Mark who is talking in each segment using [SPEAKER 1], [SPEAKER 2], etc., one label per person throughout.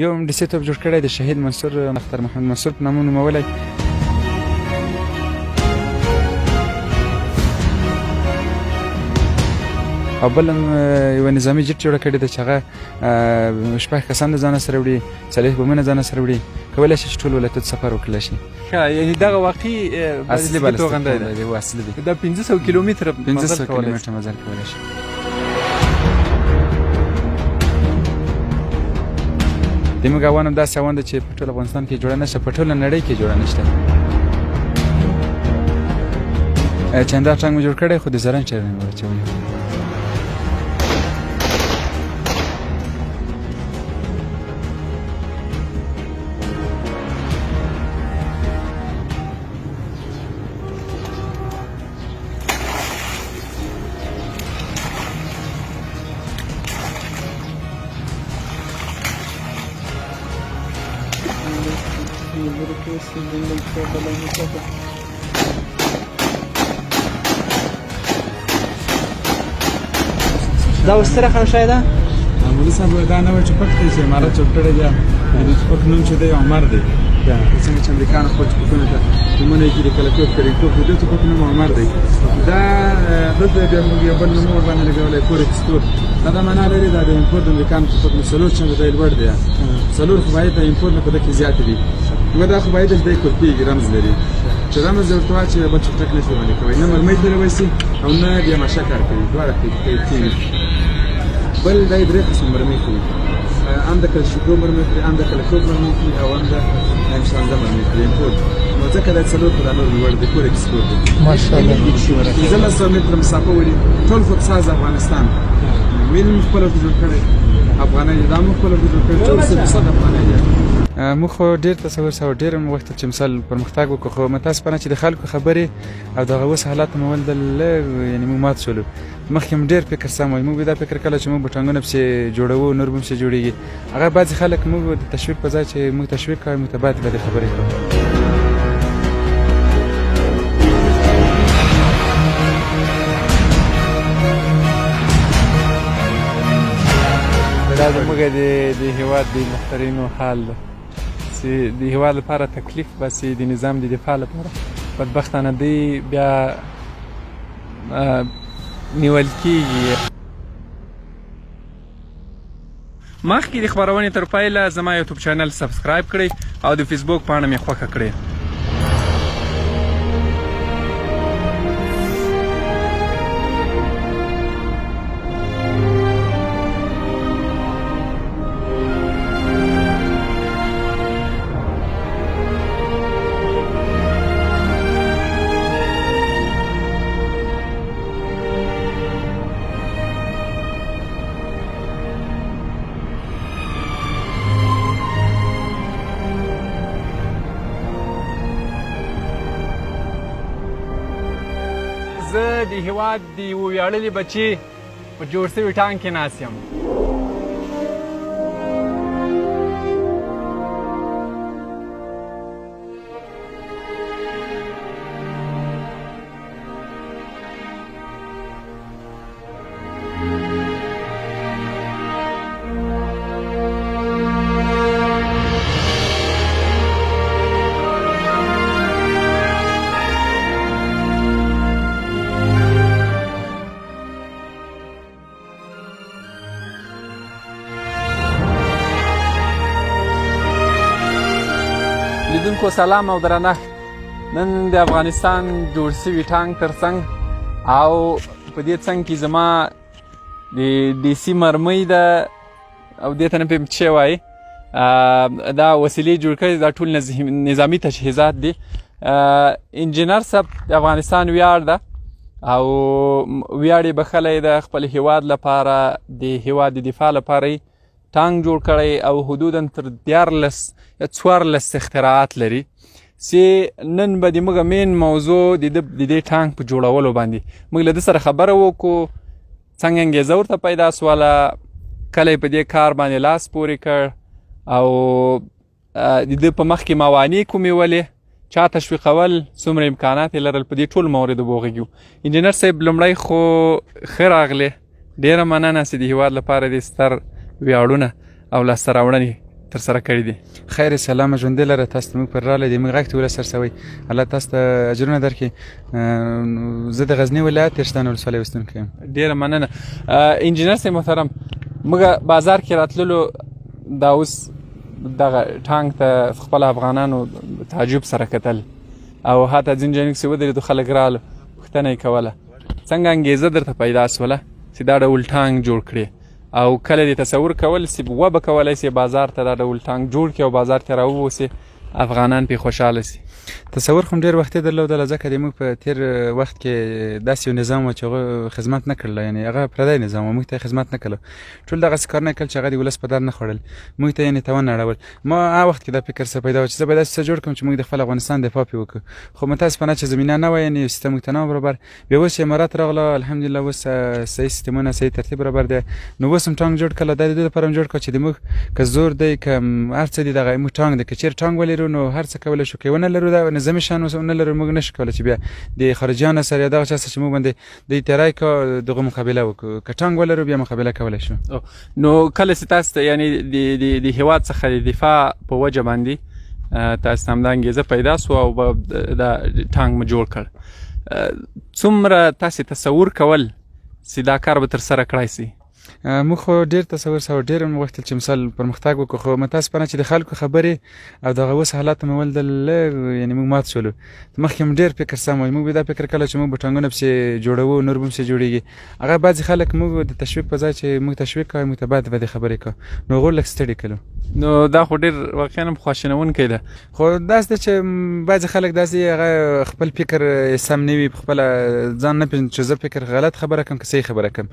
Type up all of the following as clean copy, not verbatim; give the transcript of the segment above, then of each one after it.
[SPEAKER 1] یو MDC توپ جوړ کړی د شهید منصور اختر محمد منصور په نامه نومولی. او بل هم یوه نظامي جیټ جوړه کړې ده چې هغه 6 کسان د ځانه سره وړي، 40 بمونه ځانه سره وړي، کولی شي چې ټول ولایتونو سفر وکړلی شي.
[SPEAKER 2] یعنې دغه واقعي
[SPEAKER 1] اصلي
[SPEAKER 2] توغندی
[SPEAKER 1] دی، و اصلي دی.
[SPEAKER 2] دا 1500 کیلومتره
[SPEAKER 1] 1500 کیلومتره مزل کولی شي. زموږ اوان هم داسې اوان ده چې په ټول افغانستان کې جوړه نشته، په ټوله نړۍ کې جوړه نشته. چندار ټانک مې جوړ کړی خو د زرنج ټایر مې ورچولی.
[SPEAKER 2] دا وستره خنشای ده؟
[SPEAKER 1] مولوي صاحب دا نوی ټوپک دی چې امارت جوړ کړی دی. د ټوپک نوم چې دی عمر دی. څنګه چې امریکایان خپل ټوپکونه ته نومونه یې کړي، کلکتوب کلکتوب د دې ټوپک نوم عمر دی. دا دلته بیا موږ یو بل نوم ورباندې لګولی کورکسټور. دا معنا لري دا د امپورټ د امریکایانو ټوپک نو څلور چنده دی لوړ دی. څلور خو باید د امپورټ نه په ده کې زیات دي. نو دا خو باید چې دی کورپېږي رمز لري چې رمز ورته واچوي بل ټوپک نشي باندې کوی، نه مرمۍ ترې وایسي او نه بیا ماشه کار کوي، دواړه کوي. بل دا درې قسم مرمۍ کوي، هم د کلشیکو مرمۍ کوي، هم د کلکتوب مرمۍ کوي او هم د همشانده مرمۍ کوي امپورټ. نو ځکه دا څلور په دا نور لوړ دی، کورکسټور دی. ماشاءالله 1500 متره مسافه وړي. ټول فوکساز افغانستان ویل موږ خپله جوړ کړی، افغانۍ دا موږ خپله جوړ کړی، ټول 100% افغانۍ دی. موږ خو ډېر تصور سوه، ډېر مو غوښتل چې مثال پرمختګ وکړو، خو متاسفانه چې د خلکو خبرې او دغه اوس حالات مو ولیدل، یعنې موږ مات شولو. مخکې مو ډېر فکر سم وای، موږ دا فکر کله چې موږ بوټانګونه پسې جوړوو نور به پسې جوړېږي، هغه بعضې خلک موږ د تشویق په ځای چې موږ تشویق کوو موږ ته باید بدې خبرې کوو.
[SPEAKER 2] دا زموږ د هېواد د محترینو حال ده چې د هېواد لپاره تکلیف باسي، د نظام د دفاع لپاره. بدبختانه دی بیا نیول کېږي. مخکې د خپرونې تر پیله زما یوټیوب چینل سبسکرایب کړئ او د فیسبوک پاڼه مې خوښه کړئ. زه د هېواد د یوه ویاړلي بچي په جوړ سوي ټانک کې ناست یم. لیدونکو سلام او درنښت. نن د افغانستان جوړ سوي ټانک تر څنګ او په دې څنګ کې زما د DC مرمۍ ده او دې ته نه پوهېږم څه وایي. دا وسیلې جوړ کړي، دا ټول نظامي تجهیزات دي. انجینر صاحب د افغانستان ویاړ ده او ویاړ یې بخلی ده خپل هېواد لپاره، د هېواد د دفاع لپاره یې ټانک جوړ کړی او حدودا تر 14 اختراعات لري چې نن به د موږ مین موضوع د دې ټانک په جوړولو باندې موږ له ده سره خبره وکړو. څنګه انګېزه ورته پیدا سوله، کله یې په دې کار باندې لاس پورې کړ او د ده په مخ کې موانع کومې ولې، چا تشویقول، څومره امکانات یې لرل، په دې ټول موردو وغږیږو. انجینر صاحب لومړی خو ښه راغلې، ډېره مننه چې د هېواد لپاره دې ستر ویاړونه او لاسته راوړنې ترسره کړي دي.
[SPEAKER 1] خیر سلام ژوندی لره، تاسو ته موږ پر راغلی دي، موږ غږ ته ولسرسوئ، الله تاسو ته اجرونه درکړي. زه د غزني ولایت ترشتان ولسوالۍ اوسېدونکی یم.
[SPEAKER 2] ډېره مننه. انجینر صاحب محترم، موږ بازار کې راتللو دا اوس دغه ټانک ته خپل افغانانو تعجب سره کتل او حتی ځینې ځایونو کښې ودرېدو، خلک راغلل، پوښتنه یې کوله څنګه انګېزه درته پیدا شوله چې دا ډول ټانک جوړ کړې، او کله دې تصور کول چې وبه کولی سې بازار ته دا ډول ټانک جوړ کړې او بازار ته راووسې افغانان پرې خوشحاله سي؟
[SPEAKER 1] تصور خو ډېر وختي درلودله، ځکه د موږ په تېر وخت کې داسې یو نظام و چې هغه خدمت نه کړله، یعنې هغه پردی نظام و، موږ ته یې خدمت نه کړله. ټول دغسې کارونه یې کړل چې هغه د ولس په در نه خوړل، موږ ته یعنې توان نه اړول. ما هغه وخت کې دا فکر سره پیدا و چې زه باید داسې څه جوړ کړم چې موږ د خپل افغانستان دفاع پرې وکړو، خو متاسفانه چې زمینه نه وه، یعنې سیستم موږ ته نه و برابر. بیا اوس امارات راغله، الحمدلله اوس صحیح سیستمونه صحیح ترتیب برابر دی، نو اوس هم ټانک جوړ کړله. دا د دې لپاره هم جوړ کړه چې د موږ که زور دی که هر څه دي دغه موږ ټانک دی، که چېرې ټانک ولرو نو هر څه کولی شو، که ونه لرو دا نظامي شیان نه لرو موږ نشو کولی چې بیا د خارجیانو سره یا دغه چا سره چې موږ باندې د تیاری کا دغه مقابله وکړو، که ټانک ولرو بیا مقابله کولی شو.
[SPEAKER 2] نو کله چې تاسو ته یعنې د هېواد څخه د دفاع په وجه باندې تاسو ته همدا انګېزه پیدا سوه او دا ټانک مو جوړ کړ، څومره تاسې تصور کول چې دا کار به ترسره کړی سي؟
[SPEAKER 1] موږ خو ډېر تصور سوه، ډېر مو غوښتل چې مثال پرمختګ وکړو، خو متاسفانه چې د خلکو خبرې او دغه اوس حالات مو ولیدل، یعنې موږ مات شولو. مخکې هم ډېر فکر سم و، موږ به دا فکر کله چې موږ به ټانکونه پسې جوړوو، نور به هم پسې جوړېږي، هغه بعضې خلک موږ د تشویق په ځای چې موږ تشویق کوي، موږ ته بدې خبرې کوي، نو هغوی لږ ستړي کړلو.
[SPEAKER 2] نو دا خو ډېر واقعا هم خواشینونکی ده.
[SPEAKER 1] خو داسې ده چې بعضې خلک داسې هغه خپل فکر سم نه وي، خپله ځان نه پېژني چې زه فکر غلط خبره کوم که صحیح خبره کوم،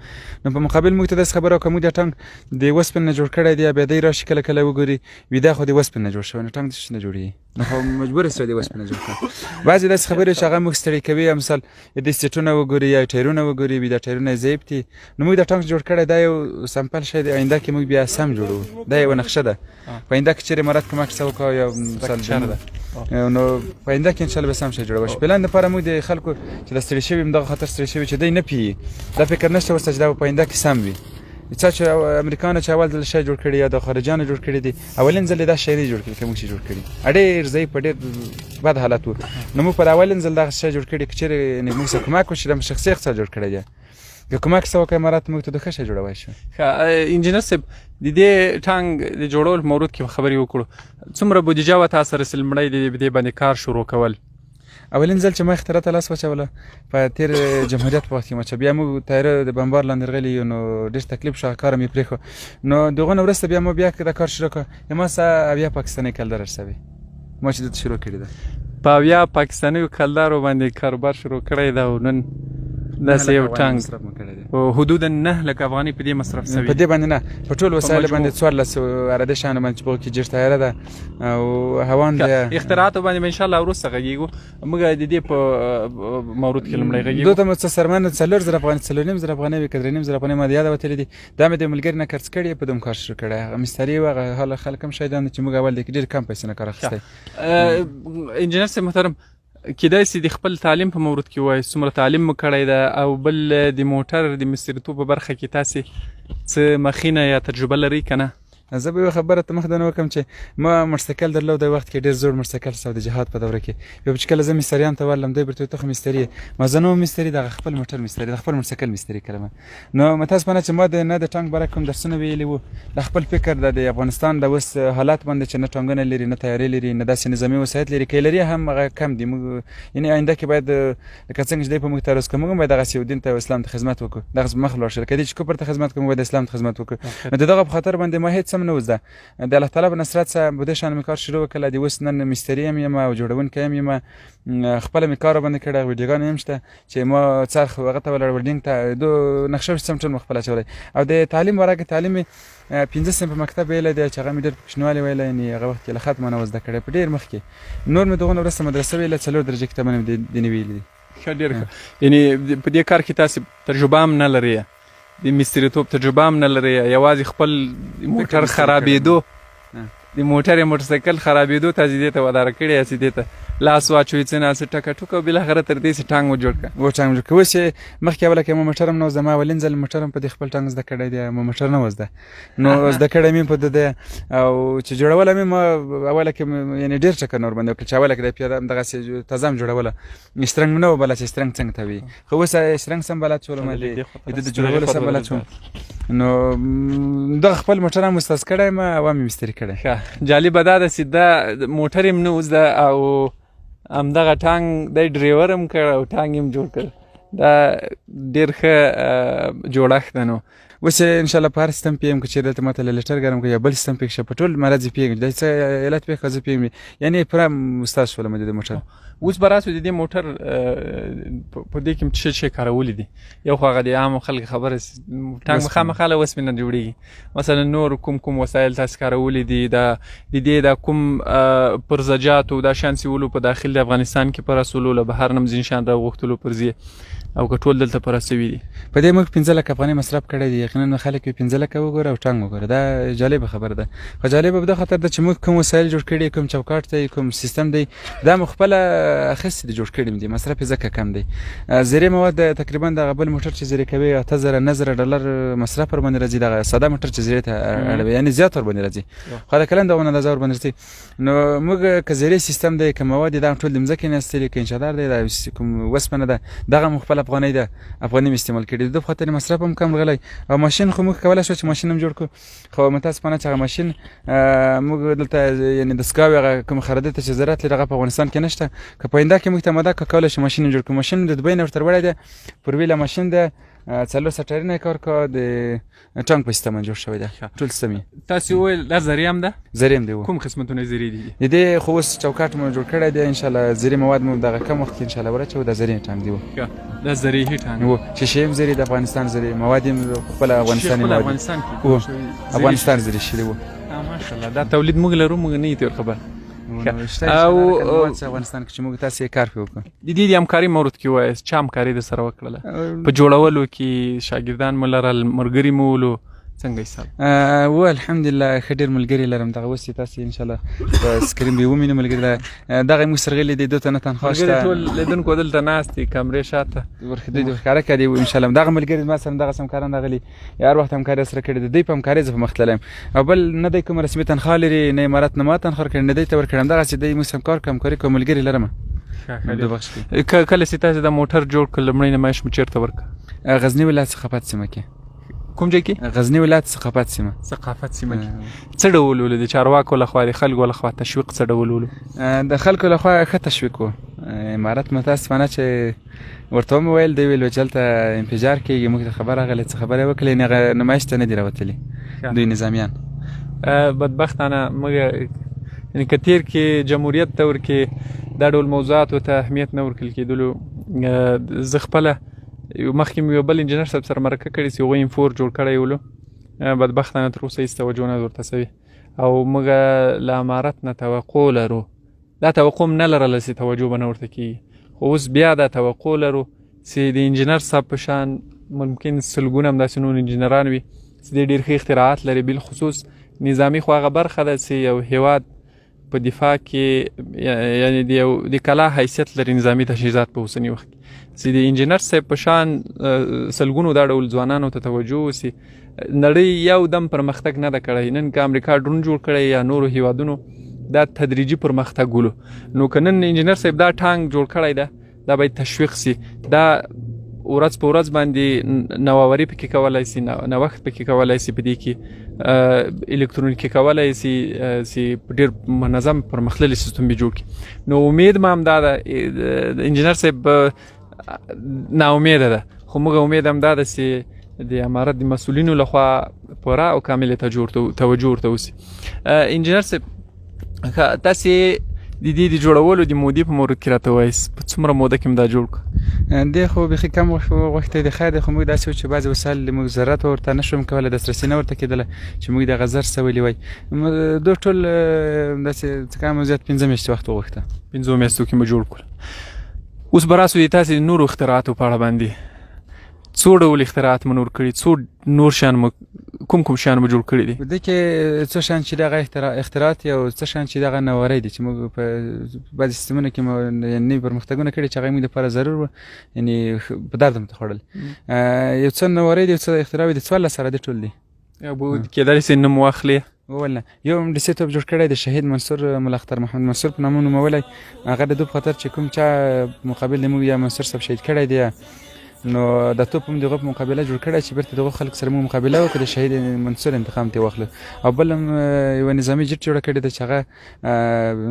[SPEAKER 1] نو په مقابل موږ ته داسې خبره وکړه موږ دا ټانک د وسپنې نه جوړ کړی دی، بیا دی راشي کله کله وګوري وي دا خو د وسپنې نه جوړ شوی، نو ټانک د څه نه جوړېږي، نو خو مجبور یې سوی د وسپنې جوړ کړه. بعضې داسې خبرې چې هغه موږ ستړي کوي، یا مثال د سیټونه وګوري یا ټایرونه وګوري وي دا ټایرونه یې ضعیف دي، نو موږ دا ټانک جوړ کړی، دا یو سمپل شی دی، آینده کې موږ بیا سم جوړوو، دا یوه نقشه ده. په آینده کې چېرې امارات کومک څه وکړه یا مثال ده، نو په آینده کې انشاءالله به سم شی جوړوه شي. پلان دپاره موږ د خلکو چې دا ستړي شوي همدغه خاطر ستړي شوي چې دی نه پوهېږي، دا فکر نشته ورسره چې دا په آینده کې سم وي. څه چې امریکایانو چې اول ځل شی جوړ کړي یا د خارجیانو جوړ کړي دي، اولین ځل یې دا شی جوړ کړي که موږ چې جوړ کړي ډېر ضعیف په ډېر بد حالت و، نو موږ پر اولین ځل دغه شی جوړ کړي، که چېرې موږ سره کومک وشي دا شخصي اقتصاد جوړ کړی دی، که کومک څه وکړي امارات موږ ته د ښه شی جوړوی شو.
[SPEAKER 2] انجینر صاحب د دې ټانک د جوړولو په مورد کې خبرې وکړو، څومره بودیجه وه تاسو سره چې لومړی د دې باندې کار شروع کول؟
[SPEAKER 1] اولین ځل چې ما اختراع ته لاس واچوله په تېر جمهوریت په وخت کې مچه، بیا موږ تیاره د بمبار لاندې راغلي یو، نو ډېر تکلیف شو، کار مې پرېښو، نو د هغو نه وروسته بیا ما بیا دا کار شروع کړ، ما سه اویا پاکستاني کلدار شوي ما چې دلته شروع کړې ده.
[SPEAKER 2] په اویا پاکستانیو کلدارو باندې کاروبار شروع کړی ده او نن داسې یو ټانک حدودا 9 لک افغاني په دې مصرف شوي،
[SPEAKER 1] په دې باندې نه، په ټول وسایل باندې 14 عرده شانو باندې چې په کې جېټ تیاره ده او هوان دی.
[SPEAKER 2] اختراعاتو باندې به انشاءالله وروسته غږېږو، موږ د دې په مورد کې لومړی غږېږو.
[SPEAKER 1] دوی ته مو څه سرمایه 4,000 افغانۍ 4,500 افغانۍ وي که 3,500 افغانۍ ما د یاده وتلې دي، دا مې د ملګري نه خرڅ کړي، په دوم کار شروع کړی، هغه مستري و، هغه حاله خلک هم شهیدان دي چې موږ اول د کې ډېر کم پیسې نه کار اخیستی.
[SPEAKER 2] انجینر صاحب محترم، کیدای سي د خپل تعلیم په مورد کې وایي څومره تعلیم مو کړی ده، او بل د موټر د مستریتوب په برخه کې تاسې څه مخینه یا تجربه لرئ که نه؟
[SPEAKER 1] زه به یوه خبره ته مخدنه وکړم چې ما موټرسایکل درلود د وخت کې ډېر زوړ موټرسایکل سو د جهاد په دوره کې، بیا چې کله زه مستریانو ته ورلم دوی برته ته خو مستري ما زه نه وم مستري، دغه خپل موټر مستري، د خپل موټرسایکل مستري کړم. نو متاسفانه چې ما نه د ټانک باره کوم درسونه ویلي وو، د خپل فکر د افغانستان د اوس حالات باندې چې نه ټانکونه لري نه تیارې لري نه داسې نظامي وسایط لري، که لري هم هغه کم دي. موږ یعنې آینده کې باید لکه څنګه چې دی په موږ تعرض کوو، موږ هم باید دغسې یو دین ته او اسلام ته خدمت وکړو، دغسې مخ لاړ شو، که دې چې کفر ته خدمت کوو باید اسلام ته خدمت وکړو. نو د دغه په خاطر باندې ما هېڅ هم نه وزده، د الله تعالی په نصرت سره په دې شان مې کار شروع وکړله، د اوس نن مستري هم یم او جوړونکی هم یم، خپله مې کار باندې کړی، ویډیوګانې هم شته چې ما څرخ هغه ته ولاړ ولډینګ ته دو نقشه سم ټول مې خپله اچولی. او د تعلیم باره کې تعلیم مې 15 صنف په مکتب ویلی دی چې هغه مې ډېر په کوچنیوالي ویلی، یعنې هغه وخت کې له ختمه نه زده کړی، په ډېر مخکې نور مې دغه نه وروسته مدرسه ویله، 4 درجې کتابونه مې دیني ویلي دي.
[SPEAKER 2] ښه، ډېر ښه. یعنې په دې کار کې تاسې تجربه هم نه لرئ، د مستریتوب تجربه هم نه لرئ، یوازې خپل موټر خرابېدو د موټرسایکل خرابېدو ته دې ته وداره کړی یاست دې ته لاس واچوي څه نه څه ټکه ټوکه او بالاخره تر دې چې ټانګ وجوړ کړه
[SPEAKER 1] اوس یې مخکې اوله کې مو موټر هم نه و زما اولین ځل موټر هم په دې خپل ټانګ زده کړی دی مو موټر نه و زده نو زده کړی مې په ده او چې جوړوله مې ما اوله کې یعنې ډېر ټکه نور باندې وکړل چې اوله کې د پیاده همدغسې تازه هم جوړوله سټرنګ نه و بله چې سټرنګ څنګه ته وي خو اوس سټرنګ سم بلد شولم د جوړولو سم بلد شوم نو دغه خپل موټر هم استاز کړی یم او هم یې مستري کړی
[SPEAKER 2] ښه جالبه دا ده چې دا موټر یې نه و زده او همدغه ټانګ دی ډریور هم کړ او ټانګ هم جوړ کړ دا ډېر ښه جوړښت ده نو
[SPEAKER 1] اوس انشاءالله په هر سیستم پوهېږم که چېرې دلته ماته لیټر ګرم کړي یا بل سیستم پېښ شه په ټول مرض یې پوهېږم دا څه علت پېښ زه پوهېږم یعنې پوره استاد شولم د دې موټر
[SPEAKER 2] اوس به راسو د دې موټر په دې کې څه شی کارولي دي یو خو هغه د عامو خلکو خبره ټانګ مخامخ له وسپنې نه جوړېږي مثلا نور کوم وسایل تاسو کارولي دي د دې د کوم پرزجات او دا شان سیولو په داخل د افغانستان کې پر رسولو له بهر نه ځین شان راغوښتلو پر ځای او که ټول دلته پر رسوي دي
[SPEAKER 1] په دې موږ 15 لک افغانۍ مصرف کړی دی یقینا خلک 15 لک وګوره او ټانګ وګوره دا جالبه خبره ده خو جالبه په دې خاطر ده چې موږ کوم وسایل جوړ کړي کوم چوکاټ دی کوم سیستم دی دا مو خپل اخیستي دي جوړ کړي دي مصرف یې ځکه کم دی زیرې مواد تقریبا دغه بل موټر چې زیرې کوي 8000 $9000 مصرف ور باندې راځي دغه ساده موټر چې زیرې ته اړوي یعنی زیات ور باندې راځي خو دا کلن دغه اندازه ور باندې راځي نو موږ که زیرې سیستم دی که مواد دا ټول د مځکې نه استلي که انشادار دی دا کوم وسپنه ده دغه خپل افغانۍ ده افغاني استعمال کړي د خاطر مصرف هم کم غلی او ماشین خو موږ کولای شو چې ماشین هم جوړ کړو خو متاسفانه چې هغه ماشین موږ دلته یعنی د سکاوي هغه کوم خریدات چې ضرورت لري هغه په افغانستان کې نشته که په آینده کې موږ ته ماده کولای شو ماشین جوړ کړو ماشین د دوی نه ورته وړی دی پر ویله ماشین ده څلور سټرینه کار کو د ټانګ په سیستم جوړ شوی دی ټول سمي
[SPEAKER 2] تاسو ویل دا زریم ده
[SPEAKER 1] زریم دی
[SPEAKER 2] کوم قسمتونه زری دي
[SPEAKER 1] دې خو اوس چوکاټ مو جوړ کړی دی ان شاء الله زری مواد مو دغه کم وخت ان شاء الله ورچو د زری ټانګ دی
[SPEAKER 2] دا زری ټانګ
[SPEAKER 1] وو چې شیم زری د افغانستان زری مواد خپل افغانستاني مواد افغانستان زری شلی وو
[SPEAKER 2] ماشاءالله دا تولید موږ لرو موږ نه یې خبر
[SPEAKER 1] او افغانستان کې چې موږ تاسو کار وکړو
[SPEAKER 2] د دې همکاري مورد کې وایي چې همکاري د سره وکړله په جوړولو کې شاګردان ملرل مرګري مولو څنګه حساب
[SPEAKER 1] و الحمدلله خډیر ملګری لرم دغه وسې تاسو ان شاء الله په سکرین به ومنو ملګری دغه مو سرغلي دي دوته نه تنخواه شته
[SPEAKER 2] ټول لیدونکو دلته ناستي کمرې شاته
[SPEAKER 1] ورخدي د ښکارا کړي ان شاء الله دغه ملګری ما سره دغه سمکاران دغلی هر وخت همکاري سره کړي دی په همکاري زه مختلم او بل نه د کوم رسمي تنخواه لري نه امارات نه ما تنخواه کړي نه دی ته ور کړم دغه چې د مو سمکار همکاري کوم ملګری لرم کله چې تاسو د موټر جوړ کړل لمړی نمایش مو چیرته ورک غزنی ولایت ثقافت سیمه کې
[SPEAKER 2] کوم ځای کې
[SPEAKER 1] غزنی ولایت ثقافت سیمه
[SPEAKER 2] کې څه ډول ول د چارواکو لخوا د خلکو لخوا تشویق څه ډول ول
[SPEAKER 1] د خلکو لخوا ښه تشویق و امارات متاسفانه چې ورته مو ویل دی ویل چلته انفجار کېږي موږ ته خبره غلط خبره وکړې نه نمایش ته نه دی راوتلی دوی نظامیان
[SPEAKER 2] بدبختانه موږ یعنی کتیر کې جمهوریت دور کې دا ډول موضوعات ته اهمیت نه ورکړل کېدلو زه خپله مخکې مې یو بل انجینر صاحب سره مرکه کړې چې هغوی انفور جوړ کړی ولو بدبختانه تر اوسه هېڅ توجه نه ورته شوې او موږ له امارت نه توقع لرو دا توقع هم نه لرله چې توجه به نه ورته کېږي خو اوس بیا دا توقع لرو چې د انجینر صاحب په شان ممکن سلګونه همداسې نور انجینران وي چې ډېر ښه اختراعات لري بالخصوص نظامي خو هغه برخه ده چې یو هیواد په دفاع کې یعنی د کلا حیثیت لري نظامي تجهیزات په اوسني وخت کې چې د انجینر صاحب په شان سلګونو دا ډول ځوانانو ته توجه وسي نړۍ یو دم پرمختګ نه ده کړی نن که امریکا ډرون جوړ کړی یا نورو هیوادونو دا تدریجي پرمختګ ولو نو که نن انجینر صاحب دا ټانګ جوړ کړی ده دا باید تشویق سي دا ورځ په ورځ باندې نوآوري پکې کولای سي نوښت پکې کولای سي په دې کې الکترونیکي کولای سي چې ډېر منظم پرمختللی سیستم به جوړ کړي نو امید ما هم دا ده انجینر صاحب ناامیده ده خو موږ امید هم دا ده چې د امارت د مسؤلینو لخوا پوره او کامله توجه ورته وسي انجینر صاحب تاسې د دې د جوړولو د مودې په مورد کې راته وایي په څومره موده کې دا جوړ کړ
[SPEAKER 1] دی خو بیخي کم وخت دی خیر دی خو موږ داسې و چې بعضې وسایل موږ ضرورت ورته نه شوم کولی دسترسي نه ورته کېدله چې موږ دغه زر سویلي وای دوی ټول داسې څه کم زیات 15 میاشتې وخت وغوښته
[SPEAKER 2] 15 میاشتو کې مو جوړ کړل اوس به راسو د تاسې د نورو اختراعاتو په اړه باندې څو ډول اختراعات مو نور کړي څو نور شیان مو کوم شیان به جوړ کړي دي؟
[SPEAKER 1] په دې کې څه شیان چې دغه اختراعات یا څه شیان چې دغه نوارۍ دي چې موږ په بعضې سیستمونو کې نوي پرمختګونه کړي چې هغه موږ دپاره ضرور وه، یعنې په درد مو ته خوړل. یو څه نوارۍ دي، یو څه اختراع دي، 14 سره دي ټول دي.
[SPEAKER 2] کېدای شي نوم واخلې.
[SPEAKER 1] ولا یو ډیسي توپ جوړ کړی د شهید منصور ملا اختر محمد منصور په نامه نومولی. هغه د دوی په خاطر چې کوم چا مقابل د موږ یا منصور صاحب شهید کړی دی، نو د توپ هم دغه مقابله جوړ کړی چې بیرته دغه خلک سره موږ مقابله وکړو، د شهید منصور انتقام ترې واخلو. او بل هم یوه نظامي جیټ جوړه کړې ده چې هغه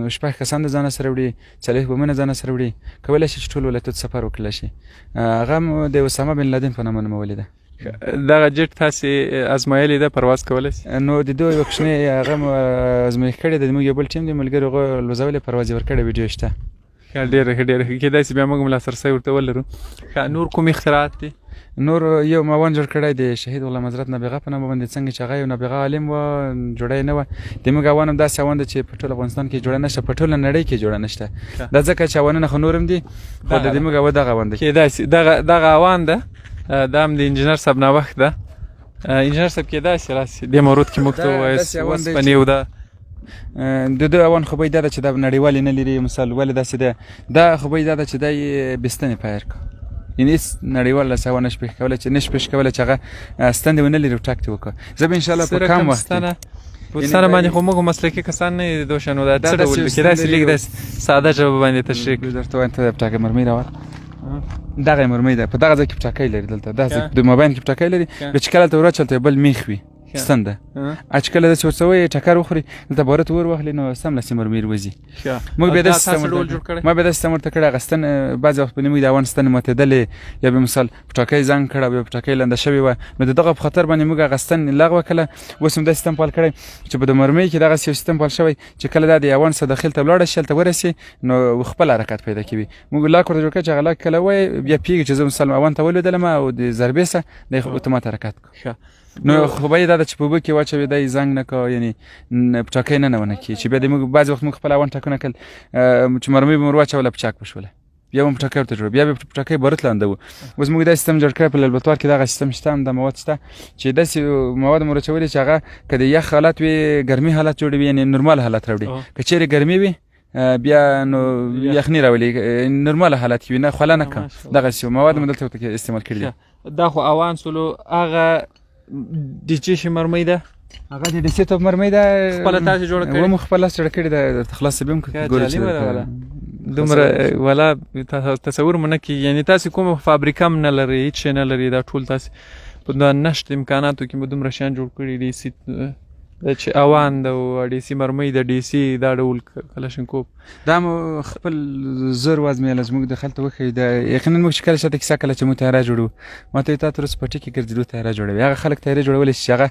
[SPEAKER 1] 6 کسان د ځانه سره وړي، 40 بمونه ځانه سره وړي، کولی شي چې ټول ولایتونو سفر وکړلی شي. هغه هم د اسامه بن لادن په نامه نومولی ده.
[SPEAKER 2] دغه جیټ تاسې ازمایلی ده، پرواز کولی شي؟
[SPEAKER 1] نو د دوی یوه کوچنۍ هغه ازمایښت کړې ده، زموږ یو بل ټیم دی ملګري، هغه الوځولی پرواز یې ورکړی، ویډیو شته.
[SPEAKER 2] ډېره ښه ډېره ښه. کېدای شي بیا موږ هم لاسرسی ورته ولرو. نور کوم اختراعات دي؟
[SPEAKER 1] نور یو موان جوړ کړی د شهید غلام حضرت نابغه په نامه باندې، څنګه چې هغه یو نابغه عالم وه، جوړه یې نه وه. د موږ اوان هم داسې اوان ده چې په ټول افغانستان کې جوړه نشته، په ټوله نړۍ کې جوړه نشته. دا ځکه چې اوانونه خو نور هم دي، خو د موږ اوه دغه اوان دی.
[SPEAKER 2] کېدای شي دغه اوان ده، دا هم د انجینر صاحب نوښت ده. انجینر صاحب کېدای شي راسي دې مورد کې موږ ته ووایاست اوسپنې او ده
[SPEAKER 1] د دوی اوان خوبۍ دا ده چې دا نړیوالې نه لري. مثال ولې داسې ده، دا خوبۍ دا ده چې دا یې بستنې پایر کړه، یعنې هېڅ نړیوال له سوا نشي پېښ کولی چې هغه ستندې ونه لري او ټاک دې وکړه. زه به انشاءالله په کم وخت کې
[SPEAKER 2] پوستانه باندې خو موږ مسلکي کسان نه یو دوشن، نو دا څه ډول کېدای شي لږ داسې ساده ژبه باندې تشریح کړو.
[SPEAKER 1] درته وایم ته د پټاکۍ مرمۍ راوړه، دغه مرمۍ ده، په دغه ځای کې پټاکۍ لري، دلته داسې د مابین کې پټاکۍ لري، چې کله ته ور اچول ته بل میخ وي ستنده، چې کله داسې ورڅه وایي ټکر وخوري دلته باره ته ور واخلي نو سملاسي مرمۍ وځي. موږ بیا داسې سیستم ورته کړی، هغه ستن بعضې وخت په موږ د اوان ستنې ماتېدلې یا به مثال پټاکۍ زنګ کړه او بیا پټاکۍ لنده شوې وه، نو د دغه په خطر باندې موږ هغه ستن لغوه کړله. اوس هم دا سیستم فعال کړی چې په د مرمۍ کې دغسې یو سیستم فعال شوی چې کله دا د اوان څخه داخل ته ولاړه شي، هلته ورسي نو خپل حرکت پیدا کوي. موږ لاک ورته جوړ کړی چې هغه لاک کله وایي بیا پوهېږي چې زه مثال اوان ته ولوېدلم او د ضربې څخه د اتومات حرکت کړو. نو خوبه دا ده چې په اوبه کې واچوي، دا یې زنګ نه کوه، یعنې پټاکۍ نه ونه کړي، چې بیا د موږ بعضې وخت موږ خپل اوان ټاکنه کړل چې مرمۍ به مو ور واچوله پچاک به شوله، بیا به مو پټاکۍ ورته جوړه، بیا به پټاکۍ باروت لاندې وو. اوس موږ دا سیستم جوړ کړی په لابراتوار کې، دغه سیستم شته، دا مواد شته چې داسې مواد مو اچولي چې هغه که د یخ حالت وي ګرمي حالت جوړوي، یعنې نورمال حالت راوړي. که چیرې ګرمي وي بیا نو یخني راولي، نورمال حالت کې وي، نه خوله نه کم. دغسې مواد مو دلته ورته استعمال کړي دي.
[SPEAKER 2] دا خو اوان سولو هغه د چې شي مرمۍ ده،
[SPEAKER 1] هغه د ډیسي توپ مرمۍ ده،
[SPEAKER 2] خپله تاسې جوړه کړې؟
[SPEAKER 1] مو خپله جوړه کړې ده، درته خلاصوي هم ګورو چې
[SPEAKER 2] دومره ولا تصور مو نه کېږي. یعنې تاسې کومه فابریکه هم نه لرئ، هېڅ شی نه لرئ، دا ټول تاسې په نشت امکاناتو کې مو دومره شیان جوړ کړي دي چې اوان ده او ډیسي مرمۍ ده، ډیسي دا ډول کلشنکوف
[SPEAKER 1] دا مو خپل زر وازمېیله، زموږ د خلته وښیي. دا یقینا موږ چې کله شاته کیسه کله چې موږ تیاره جوړوو، ما ته تا تر اوسه پټي کې ګرځېدو تیاره جوړوي. هغه خلک تیارې جوړولی شي چې هغه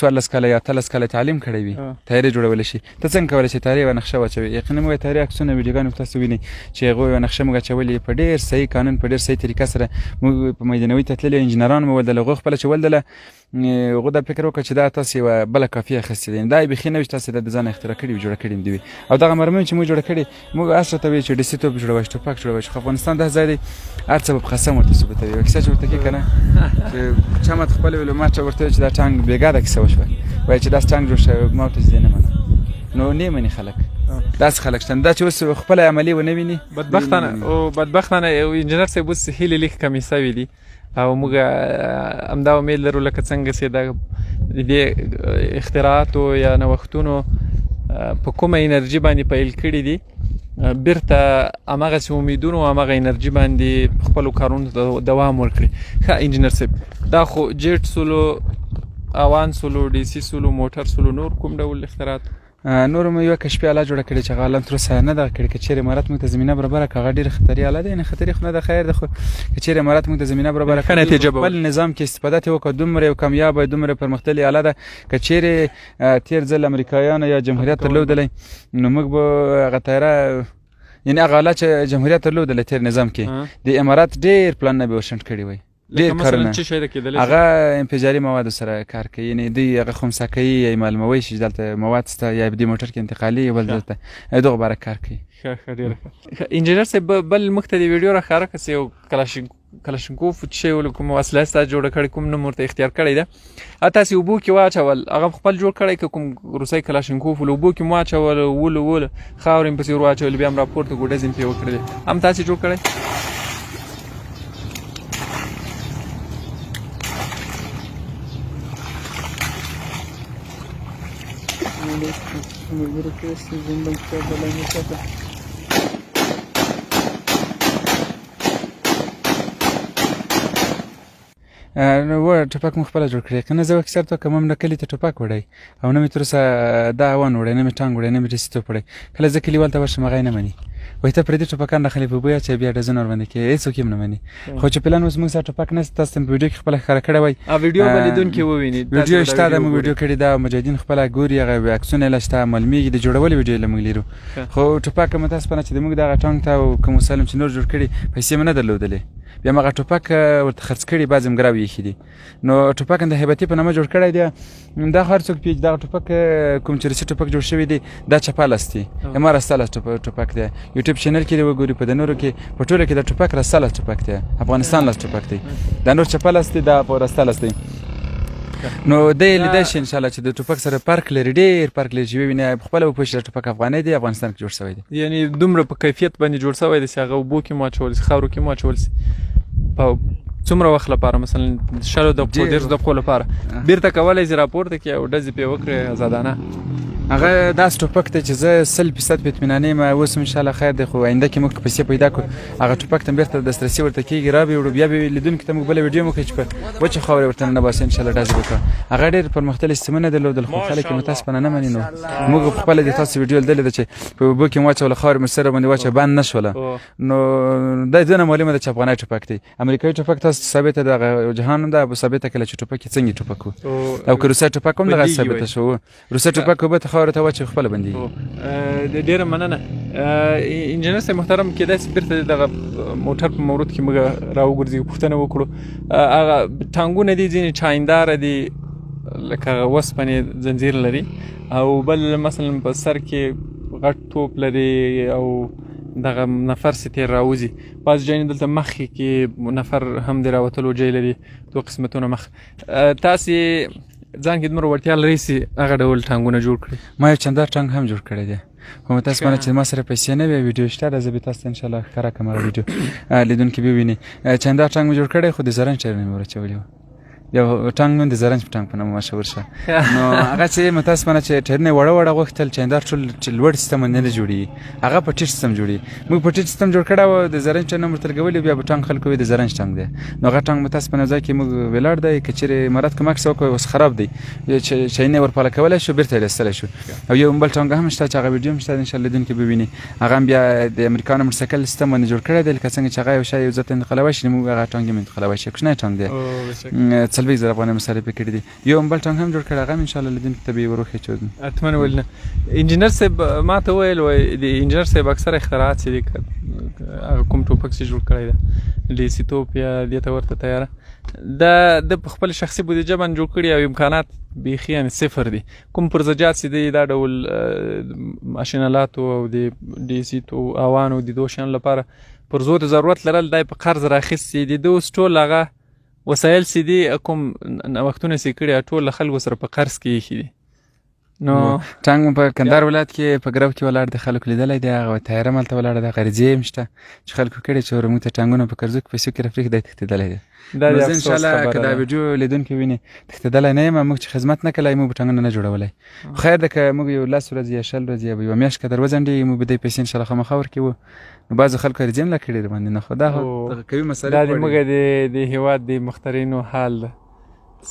[SPEAKER 1] 14 کاله یا 13 کاله تعلیم کړی وي، تیارې جوړولی شي. ته څنګه کولی شې تیارې یوه نقشه واچوي؟ یقینا موږ تیارې عکسونه ویډیوګانې به تاسو وینئ چې هغوی یوه نقشه موږ اچولې په ډېر صحیح قانون، په ډېر صحیح طریقه سره. موږ په میدانوي ته تللي انجینران مو ولدل، هغوی خپله چې ولدله هغوی دا فکر وکړه چې دا تاسې یوه بله کافیه اخیستې ده، دا یې بیخي نه وي چې تاسې دا د ځانه اختراع کړي وي، جوړه کړي دي وي. او دغه مرمۍ چې موږ جوړه کړې، موږ هر څه ته وایي چې ډیسي توپ جوړوی، ټوپک جوړوی، چې افغانستان دا ځای دی هر څه به په قسم ورته ثابتوي. یوه کیسه چې ورته کوي که نه، چې چا ماته خپله ویلو، ما چا ورته ویل چې دا ټانک بېګا ده کیسه وشوه، وایي چې داسې ټانک جوړ شوی، ما ورته چې دی نه منم. نو نه مني خلک، داسې خلک شته دا چې اوس خپله عملي ونه ویني.
[SPEAKER 2] بدبختانه یو انجینر صاحب اوس هیلې لیک کمې سوي دي، او موږ همدا امید لرو لکه څنګه چې د اختراعاتو یا نوښتونو په کومه انرژي باندې پیل کړي دي، بیرته هماغسې امیدونو او هماغه انرژي باندې خپلو کارونو ته دوام ورکړي. ښه انجینر صاحب، دا خو جیټ سولو، اوان سولو، ډیسي سولو، موټر سولو، نور کوم ډول اختراعات؟
[SPEAKER 1] نور مو یوه کشفي آله جوړه کړې چې هغه آله تر اوسه نه ده کړې. که چېرې امارات موږ ته زمینه برابره کړه، هغه ډېره خطري آله ده، یعنې خطري خو نه ده، خیر ده، خو که چېرې امارات موږ ته زمینه برابره کړه، خپل نظام کې استفاده ترې وکړه، دومره یو کامیابه، دومره پرمختللې آله ده. که چېرې تېر ځل امریکایانو یا جمهوریت درلودلی، نو موږ به هغه طیاره، یعنې هغه آله چې جمهوریت درلودلی تېر نظام کې، د امارات ډېر پلانونه به یې ورشنډ کړي وی، ډېر کارونه. هغه انفجاري موادو سره کار کوي، یعنې دوی هغه خنثی کوي یا معلوموي چې دلته مواد شته یا دې موټر کې انتقالي یا بل دلته دغه باره کار کوي.
[SPEAKER 2] ښه ډېره ښه. انجینر صاحب، بل موږ ته د ویډیو راښکاره کړه چې یو کلاشینکوف چې شی ول کوم وسله ستا جوړه کړې کوم نوم ورته اختیار کړی ده تاسې اوبو کې واچول هغه خپل جوړ کړی که کوم روسۍ کلاشینکوف ول اوبو کې مو واچول ول خاورې مې پسې ور واچولې بیا هم راپورته کړو ډزې مې پرې وکړلې هم تاسې جوړ کړی نو ټوپک مو خپله جوړ کړی که نه زه اکثر ته که مم نه کلي ته ټوپک وړی او نه مې تر اوسه دا هوان وړی نه مې ټانګ وړی نه مې ډیسیتوپ وړی کله زه کلیوال ته ورشم هغه یې نه مني وایي ته پرې دې ټوپکان راخلې په بوی اچوې بیا ډزونه ورباندې کوې هېڅوک یې هم نه مني خو چې پلان اوس موږ سره ټوپک نشته تاسو ته مې په ویډیو کې خپله ښکاره کړی وای ویډیو به لیدونکي وویني
[SPEAKER 1] ویډیو شته دا موږ ویډیو کړې ده مجاهدین خپله ګوري هغه عکسونه یې لا شته معلومېږي د جوړولو ویډیو یې موږ لرو خو ټوپک متاسفانه چې د موږ دغه ټانک ته او کوم وسایل چې نور جوړ کړي پیسې مې نه درلودلې بیا مغه ټوپک ورته خرڅ کړي بعضې هم ګراو ایښي دي نو ټوپک د هیبتي په نامه جوړ کړی دی دا هر څوک پوهېږي دغه ټوپک کوم چې روسي ټوپک جوړ شوی دی دا چپالاس دی ما راستالاس ټوپک دی یوټیوب چینل کې دی وګوري په د نورو کې په ټوله کې د ټوپک راستالاس ټوپک دی افغانستان لاس ټوپک دی دا نور چپالاس دی دا راستالاس دی نو دی لیدای شي انشاءالله چې د ټوپک سره فرق لري ډېر فرق لري چې وویني خپله وپوهېږي چې ټوپک افغاني دی افغانستان کې جوړ شوی دی
[SPEAKER 2] یعنې دومره په کیفیت باندې جوړ شوی دی چې هغه اوبو کې مو اچول شي خاورو کې مو اچول شي په څومره وخت لپاره مثلا 10 دقیقو 10 دقیقو لپاره بیرته کولی شي راپورته کړي او ډزې پرې وکړي آزادانه
[SPEAKER 1] هغه داسې ټوپک دی چې زه 100% په اطمیناني یم اوس هم انشاءالله خیر دی خو آینده کې موږ پیسې پیدا کړو هغه ټوپک ته بیرته دسترسي ورته کېږي رابې بیا به لیدونکي ته موږ بله ویډیو هم وکړو چې په وچې خاورې ورته ننباسي انشاءالله ډزې وکړو هغه ډېر پرمختللې سیسټمونه نه درلودل خو خلک یې متاسفانه نه مني نو موږ خپله د تاسو ویډیو لیدلې ده چې په اوبو کې مو واچوله خاورې مو سره باندې واچوه بند نه شوله نو دا دونه معلومه ده چې افغاني ټوپک دی امریکایي ټوپک تاسو ثابته ده هغه جهان هم ده ثابته کړله چې ټوپک یې څنګه ټوپک و او که روسي ټوپک هم دغه ثابته شو روسي ټوپک اوبه ته خاورې ته واچوي خپله
[SPEAKER 2] ډیره مننه انجینر صاحب محترم کېدای شي بیرته دغه موټر په مورد کې موږ راوګرځو پوښتنه وکړو هغه ټانګونه دي ځینې چاینداره دي لکه وسپنې زنځیر لري او بل مثلا په سر کې غټ توپ لري او دغه نفر ستیر راوځي بعض ځایونه دلته مخکې کې نفر هم د راوتلو ځای لري دوه قسمتونه مخ تاسې ځان کې دومره وړتیا لرئ چې هغه ډول ټانګونه جوړ کړئ
[SPEAKER 1] ما یو چندار ټانګ هم جوړ کړی دی خو متاسفانه چې ما سره پیسې نه وي ویډیو شته ده زه به تاسو ته انشاءالله ښکاره کړم هغه ویډیو لیدونکي به وویني چندار ټانګ مې جوړ کړی خو د زرنج ټایرونه مې ور اچولي وو یو ټانګ نوم د زرنج ټانګ په نامه مشهور شه نو هغه چې متاسفانه چې ټایرونه یې وړه غوښتل چندار ټول چې لوړ سیستم باندې نه جوړېږي هغه په ټیټ سیستم جوړېږي موږ په ټیټ سیستم جوړ کړی و د زرنج ټایرونه ورته لګولي بیا به ټانګ خلکو وي د زرنج ټانګ دی نو هغه ټانګ متاسفانه ځای کې موږ ولاړ دی که چېرې مراد کوم عکس وکړو اوس خراب دی چینه ورپاله کولی شو بیرته یې ایستلی شو او یو بل ټانګ هم شته چې هغه ویډیو هم شته انشاءالله لیدونکي به ویني هغه هم بیا د امریکا نه موټرسایکل سیستم باندې جوړ کړی دی لکه څنګه چې هغه یو شی یو ځای ته انتقالولی شي موږ هغه ټانګ هم انتقالولی شي کوچنی ټانګ دی 40,000 افغانۍ مصارف یې کړي دي یو بل ټانګ هم جوړ کړی هغه هم انشاءالله لیدونکي ته به یې وروخېچو
[SPEAKER 2] حتما ولنه انجینر صاحب ما ته وویل وایي د انجینر صاحب اکثره اختراعات چې دي هغه کوم ټوپک چې جوړ کړی ده ډیسیتوپ یا دې ته ورته تیاره دا د خپل شخصي بودیجه باندې جوړ کړي او امکانات بیخي یعنې صفر دي کوم پرزجات چې دي دا ډول ماشینالاتو او د ډیسیتو اوانو د دو شیانو لپاره پرزو ته ضرورت لرل دی په قرض راخیستي دي د اوس ټول هغه وسایل چې دي کوم وختونه چې کړي ټول له خلکو سره په قرض کې ایښي دي نو
[SPEAKER 1] ټانګ په کندهار ولایت کې په ګرو کې ولاړ دی خلکو لیدلی دی هغه تیاره مالته ولاړه ده غریزې هم شته چې خلکو کړي چې موږ ته ټانګونه په قرضو کې پیسو کې رافریښ دی تښتېدلی دی نو زه انشاءالله که دا ویډیو لیدونکي ویني تښتېدلی نه یم موږ چې خدمت نه کړی موږ به ټانګونه نه جوړولی خیر ده که موږ یو 10 ورځې یا 20 ورځې یا یوه میاشت که در وځنډېږي موږ به دې پیسې انشاءالله خامخا ورکوو نو بعضو خلکو غریزې هم لا کړي در باندې نه خو دا قوي مسلې
[SPEAKER 2] دا د موږ د هېواد د مخترینو حال ده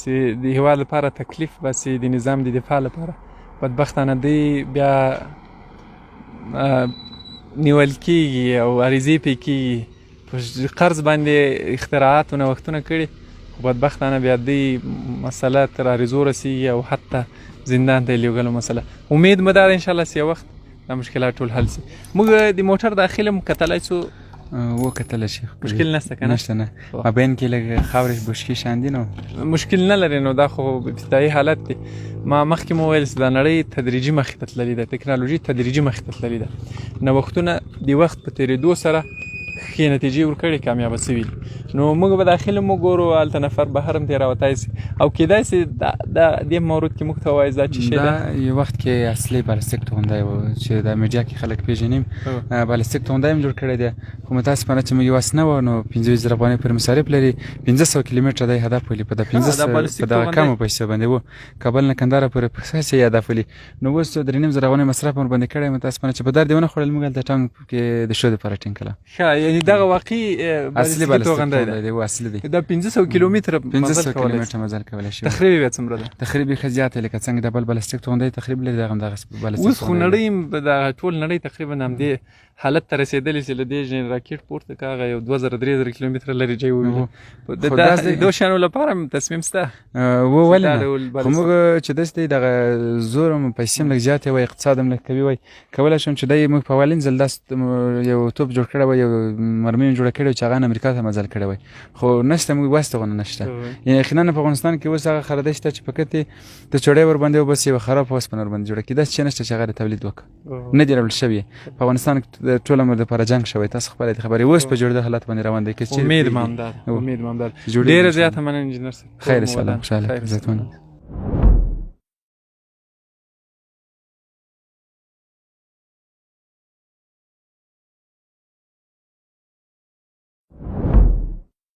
[SPEAKER 2] چې د هېواد لپاره تکلیف باسي د نظام د دفاع لپاره بدبختانه دی بیا نیول کېږي او عریضې پرې کېږي په قرض باندې اختراعات و نوښتونه کړي خو بدبختانه بیا دی مسله تر عریضو رسېږي او حتی زندان ته یې لېږلو مسله امید مو دا ده انشاءالله چې یو وخت دا مشکلات ټول حل شي موږ د موټر داخل هم کتلی څو
[SPEAKER 1] وکتلی شي
[SPEAKER 2] مشکل نشته که نه
[SPEAKER 1] نشته نه مابین کې لږ خاورې بشکې شیان دي نو
[SPEAKER 2] مشکل نه لري نو دا خو ابتدایي حالت دی ما مخکې مو ویل چې دا نړۍ تدریجي مخې ته تللې ده ټکنالوژي تدریجي مخې ته تللې ده نوښتونه د وخت په تېرېدو سره ښې نتیجې ورکړې کامیابه سوي نو موږ به داخل مو ګورو هلته نفر بهر هم تېراوتی سي او کیدای سي دا دې مورد کې موږ ته ووایي دا چې شی
[SPEAKER 3] دا یو وخت کې اصلي بالستیک توغندی و چې د میډیا کې خلک پیژنیم بالستیک توغندی هم جوړ کړی دی خو متاسفانه چې موږ یو اس نه و نو 25000 افغانۍ پورې مصارف لري 1500 کیلومتره دی هدف ولي په د 1500 په دغه کمو پیسو باندې و کابل نه کندهار پورې په څه هدف ولي نو اوس 3.5 افغانۍ مصرف ور باندې کړی متاسفانه چې په در دیونه خړل موږ د ټنګ کې د شو د پاره ټینګ کړه
[SPEAKER 2] ښه یعنی دغه واقعي
[SPEAKER 3] اصلي بالستیک توغندی دی و اصلي دی
[SPEAKER 2] دا 1500 کیلومتره
[SPEAKER 3] 1500 کیلومتره مزل کولای شي
[SPEAKER 2] تخریب بیا څومره ده
[SPEAKER 3] تخریب یې خزيات لکه څنګه د بل بالستیک توغندی تخریب لري دغه بالستیک
[SPEAKER 2] اوس خو نړۍ د ټول نړۍ تقریبا همدې حالت ته رسېدلې چې له دې راکټ پورته کاغه یو 2000 کیلومتره لرې ځای وویل د دوه شانو لپاره تصمیم شته
[SPEAKER 3] و ولې خو موږ چې داسې دغه زور هم پیسې هم لږ زیاتې وای اقتصاد هم لږ قوي وای کولی شم چې دی موږ په اولین ځل داس یو توپ جوړ کړی وای یو مرمۍ جوړه کړې چې هغه امریکا ته مزل کړی وای خو نشته موږ واسطه غو نشته یعنی یقینا په افغانستان کې اوس هغه خرده شته چې پکې ته چړې ور باندې وبس یو خراب اوس په نور باندې جوړه کیدای چې نشته چې هغه تولید وکړي نه دی راول شوی په افغانستان ټول عمر د پر جنگ شوی تاسو خبرې خبرې اوس په جوړه حالت باندې روان دي چې
[SPEAKER 2] امید مامدار ډیر زیات مننه انجنیر
[SPEAKER 3] خیر سلام خوشاله عزتمن